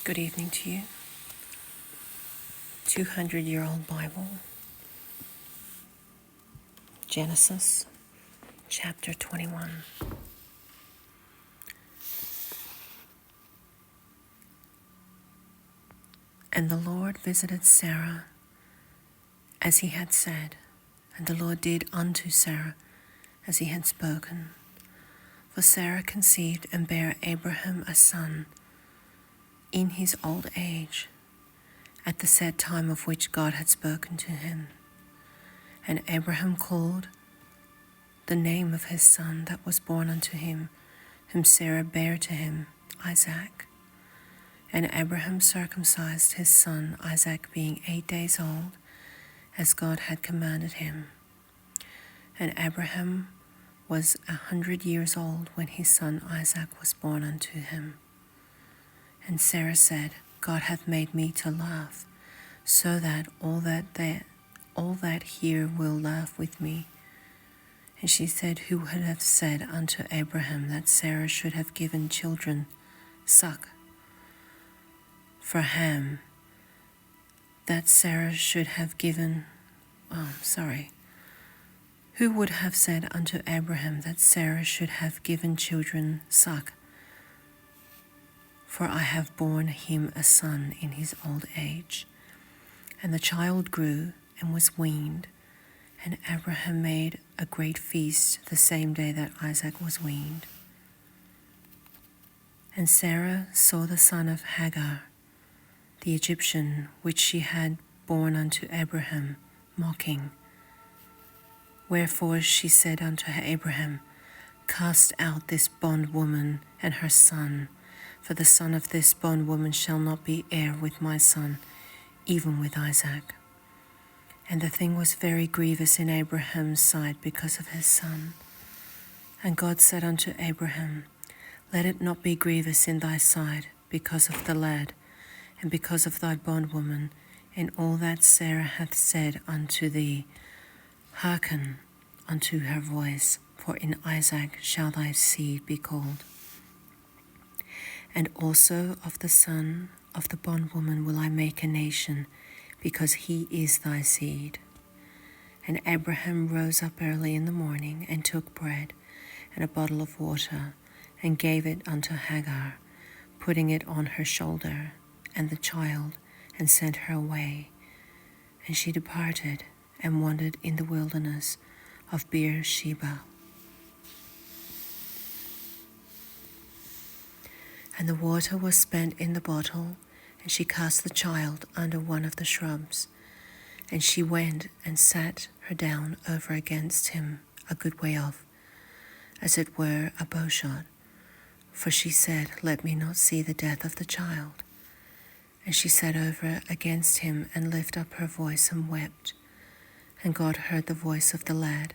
Good evening to you. 200-year-old Bible, Genesis, chapter 21. And the Lord visited Sarah as he had said, and the Lord did unto Sarah as he had spoken. For Sarah conceived and bare Abraham a son in his old age, at the set time of which God had spoken to him. And Abraham called the name of his son that was born unto him, whom Sarah bare to him, Isaac. And Abraham circumcised his son Isaac, being 8 days old, as God had commanded him. And Abraham was 100 years old when his son Isaac was born unto him. And Sarah said, God hath made me to laugh, so that all that hear will laugh with me. And she said, Who would have said unto Abraham that Sarah should have given children suck for Ham, that Sarah should have given, Who would have said unto Abraham that Sarah should have given children suck? For I have borne him a son in his old age. And the child grew and was weaned, and Abraham made a great feast the same day that Isaac was weaned. And Sarah saw the son of Hagar, the Egyptian, which she had borne unto Abraham, mocking. Wherefore she said unto Abraham, Cast out this bondwoman and her son, for the son of this bondwoman shall not be heir with my son, even with Isaac. And the thing was very grievous in Abraham's sight because of his son. And God said unto Abraham, Let it not be grievous in thy sight because of the lad, and because of thy bondwoman, in all that Sarah hath said unto thee. Hearken unto her voice, for in Isaac shall thy seed be called. And also of the son of the bondwoman will I make a nation, because he is thy seed. And Abraham rose up early in the morning, and took bread and a bottle of water, and gave it unto Hagar, putting it on her shoulder, and the child, and sent her away. And she departed, and wandered in the wilderness of Beersheba. And the water was spent in the bottle, and she cast the child under one of the shrubs. And she went and sat her down over against him a good way off, as it were a bowshot. For she said, Let me not see the death of the child. And she sat over against him, and lifted up her voice, and wept. And God heard the voice of the lad.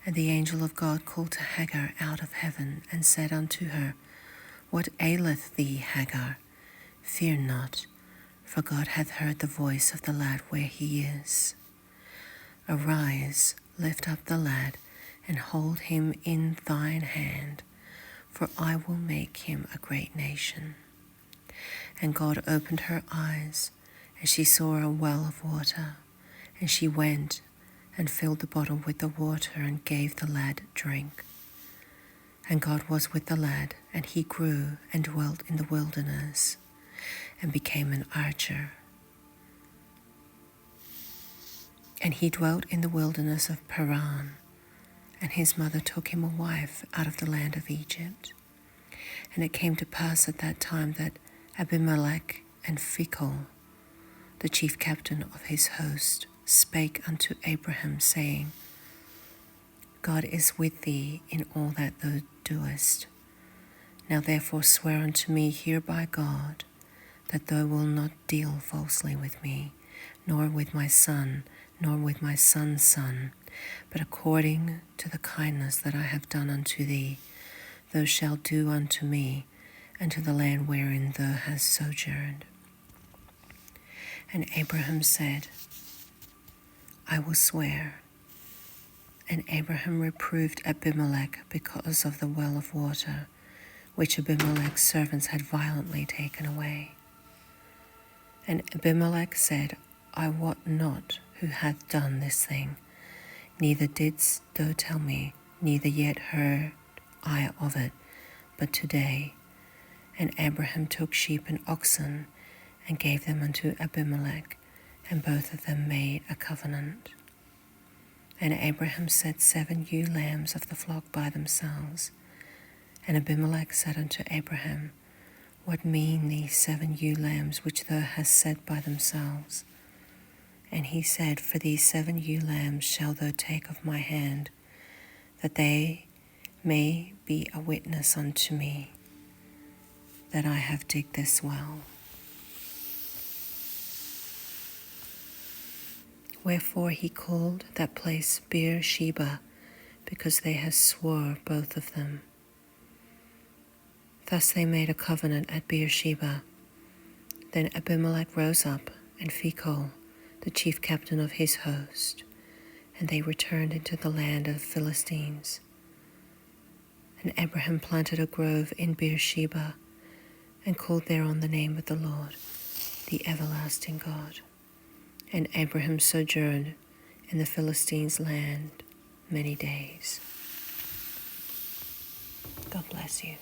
And the angel of God called to Hagar out of heaven, and said unto her, What aileth thee, Hagar? Fear not, for God hath heard the voice of the lad where he is. Arise, lift up the lad, and hold him in thine hand, for I will make him a great nation. And God opened her eyes, and she saw a well of water, and she went and filled the bottle with the water, and gave the lad drink. And God was with the lad, and he grew and dwelt in the wilderness, and became an archer. And he dwelt in the wilderness of Paran, and his mother took him a wife out of the land of Egypt. And it came to pass at that time that Abimelech and Phicol, the chief captain of his host, spake unto Abraham, saying, God is with thee in all that thou doest. Now therefore swear unto me here by God, that thou wilt not deal falsely with me, nor with my son, nor with my son's son, but according to the kindness that I have done unto thee, thou shalt do unto me, and to the land wherein thou hast sojourned. And Abraham said, I will swear. And Abraham reproved Abimelech because of the well of water, which Abimelech's servants had violently taken away. And Abimelech said, I wot not who hath done this thing, neither didst thou tell me, neither yet heard I of it, but today. And Abraham took sheep and oxen, and gave them unto Abimelech, and both of them made a covenant. And Abraham set 7 ewe lambs of the flock by themselves. And Abimelech said unto Abraham, What mean these 7 ewe lambs which thou hast set by themselves? And he said, For these 7 ewe lambs shalt thou take of my hand, that they may be a witness unto me, that I have digged this well. Wherefore he called that place Beersheba, because they had swore both of them. Thus they made a covenant at Beersheba. Then Abimelech rose up, and Phicol, the chief captain of his host, and they returned into the land of the Philistines. And Abraham planted a grove in Beersheba, and called thereon the name of the Lord, the everlasting God. And Abraham sojourned in the Philistines' land many days. God bless you.